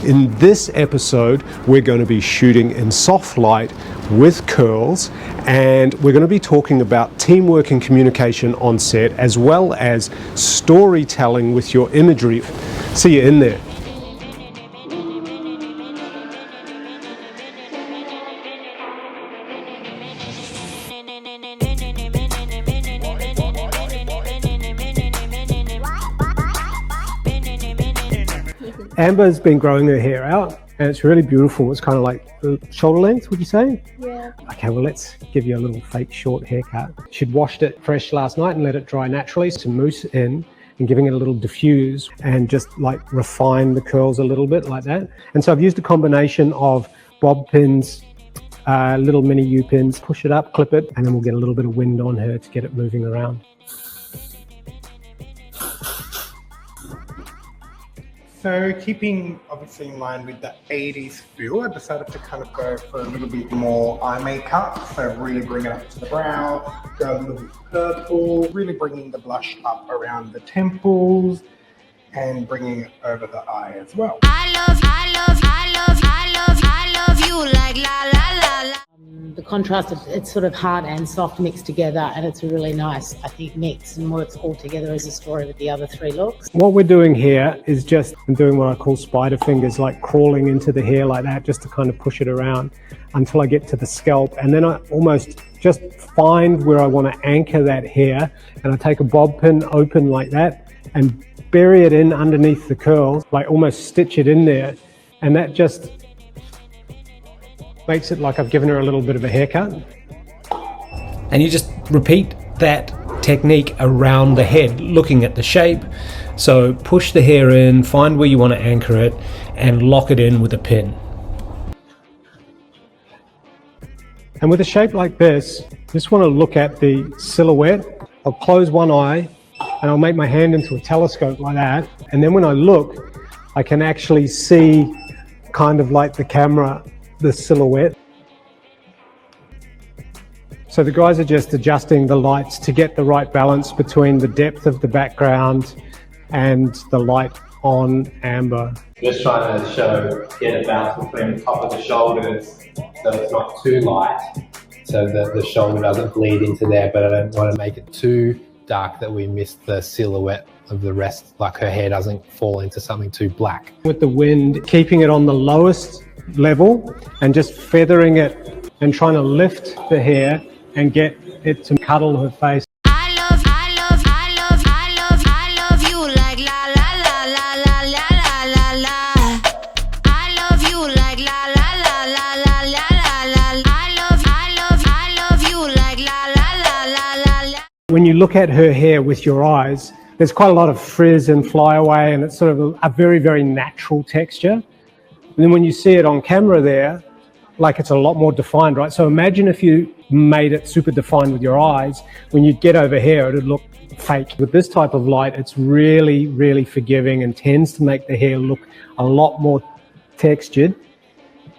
In this episode, we're going to be shooting in soft light with curls, and we're going to be talking about teamwork and communication on set, as well as storytelling with your imagery. See you in there. Amber's been growing her hair out and it's really beautiful. It's kind of like shoulder length, would you say? Yeah. Okay, well, let's give you a little fake short haircut. She'd washed it fresh last night and let it dry naturally, to mousse in and giving it a little diffuse and just like refine the curls a little bit like that. And so I've used a combination of bob pins, little mini U-pins, push it up, clip it, and then we'll get a little bit of wind on her to get it moving around. So keeping obviously in line with the 80s feel, I decided to kind of go for a little bit more eye makeup. So really bring it up to the brow, go a little bit purple, really bringing the blush up around the temples and bringing it over the eye as well. I love you like la la la la. The contrast, it's sort of hard and soft mixed together, and it's a really nice, I think, mix and works all together as a story with the other three looks. What we're doing here is just doing what I call spider fingers, like crawling into the hair like that, just to kind of push it around until I get to the scalp. And then I almost just find where I want to anchor that hair, and I take a bob pin open like that and bury it in underneath the curls, like almost stitch it in there. And that just makes it like I've given her a little bit of a haircut. And you just repeat that technique around the head, looking at the shape. So push the hair in, find where you want to anchor it, and lock it in with a pin. And with a shape like this, just want to look at the silhouette. I'll close one eye and I'll make my hand into a telescope like that. And then when I look, I can actually see kind of like the camera, the silhouette. So the guys are just adjusting the lights to get the right balance between the depth of the background and the light on Amber. Just trying to get a balance between the top of the shoulders so it's not too light, so that the shoulder doesn't bleed into there, but I don't want to make it too dark that we miss the silhouette of the rest, like her hair doesn't fall into something too black. With the wind, keeping it on the lowest level and just feathering it and trying to lift the hair and get it to cuddle her face. I love you like la la la la la la la la. I love you like la la la la la la la. I love you like la la la la la. When you look at her hair with your eyes, there's quite a lot of frizz and flyaway, and it's sort of a very, very natural texture. And then when you see it on camera there, like it's a lot more defined, right? So imagine if you made it super defined with your eyes, when you get over here, it'd look fake. With this type of light, it's really, really forgiving and tends to make the hair look a lot more textured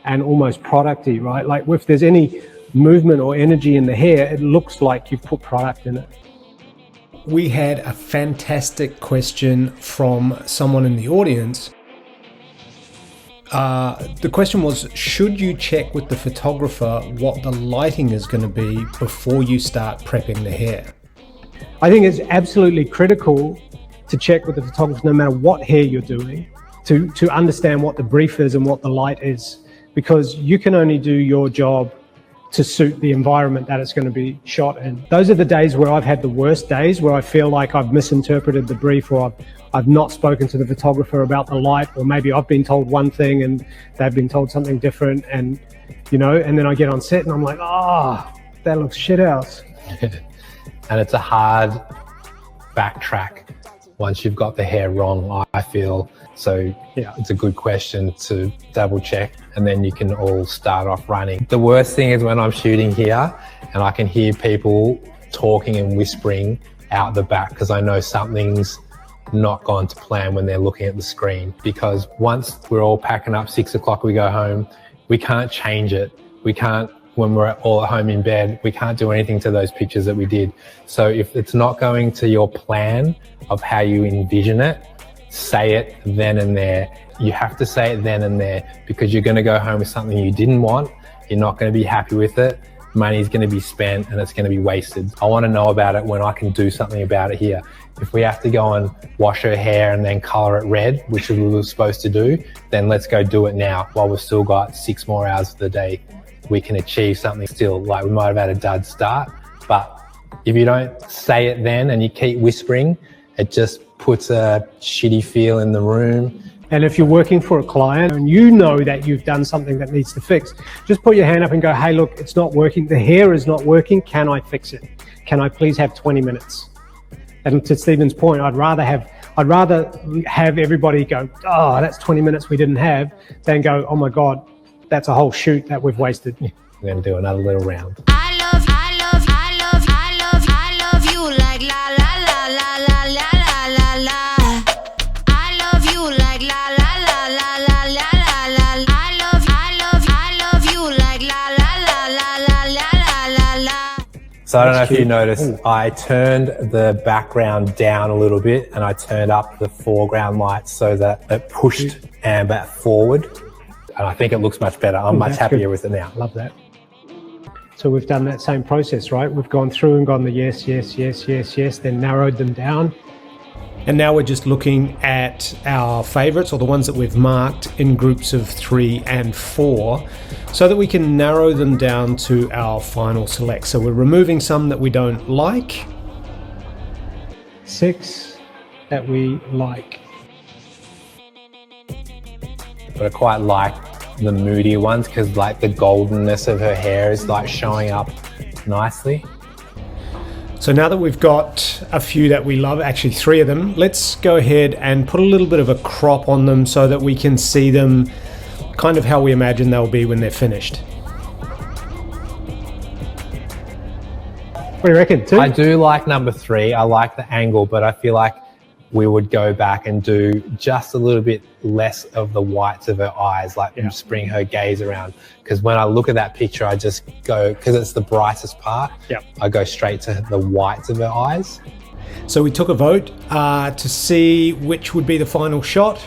and almost producty, right? Like if there's any movement or energy in the hair, it looks like you've put product in it. We had a fantastic question from someone in the audience. The question was, should you check with the photographer what the lighting is going to be before you start prepping the hair? I think it's absolutely critical to check with the photographer, no matter what hair you're doing, to understand what the brief is and what the light is, because you can only do your job to suit the environment that it's going to be shot in. Those are the days where I've had the worst days, where I feel like I've misinterpreted the brief, or I've not spoken to the photographer about the light, or maybe I've been told one thing and they've been told something different, and and then I get on set and I'm like, that looks shit house. And it's a hard backtrack once you've got the hair wrong, I feel. So yeah, it's a good question to double check, and then you can all start off running. The worst thing is when I'm shooting here and I can hear people talking and whispering out the back, because I know something's not gone to plan when they're looking at the screen. Because once we're all packing up, 6 o'clock we go home, we can't change it. We can't, when we're all at home in bed, we can't do anything to those pictures that we did. So if it's not going to your plan of how you envision it, say it then and there. You have to say it then and there, because you're going to go home with something you didn't want. You're not going to be happy with it. Money's going to be spent and it's going to be wasted. I want to know about it when I can do something about it here. If we have to go and wash her hair and then color it red, which we were supposed to do, then let's go do it now while we've still got 6 more hours of the day. We can achieve something still. Like, we might have had a dud start, but if you don't say it then and you keep whispering, it just puts a shitty feel in the room. And if you're working for a client and you know that you've done something that needs to fix, just put your hand up and go, hey, look, it's not working. The hair is not working. Can I fix it? Can I please have 20 minutes? And to Stephen's point, I'd rather have everybody go, oh, that's 20 minutes we didn't have, than go, oh my God, that's a whole shoot that we've wasted. We're going to do another little round. I love you like la la la la la la la la. I love you like la la la la la la la la. I love you like la la la la la la la la. So I don't know if you noticed, I turned the background down a little bit and I turned up the foreground lights so that it pushed Amber forward. And I think it looks much better. I'm much happier with it now. Love that. So we've done that same process, right? We've gone through and gone the yes, yes, yes, yes, yes, then narrowed them down. And now we're just looking at our favorites, or the ones that we've marked in groups of 3 and 4, so that we can narrow them down to our final select. So we're removing some that we don't like. 6 that we like. But I quite like the moodier ones, because like the goldenness of her hair is like showing up nicely. So now that we've got a few that we love, actually 3 of them, let's go ahead and put a little bit of a crop on them so that we can see them kind of how we imagine they'll be when they're finished. What do you reckon, 2? I do like number 3. I like the angle, but I feel like we would go back and do just a little bit less of the whites of her eyes, like just bring her gaze around. Because when I look at that picture, I just go, because it's the brightest part, I go straight to the whites of her eyes. So we took a vote to see which would be the final shot.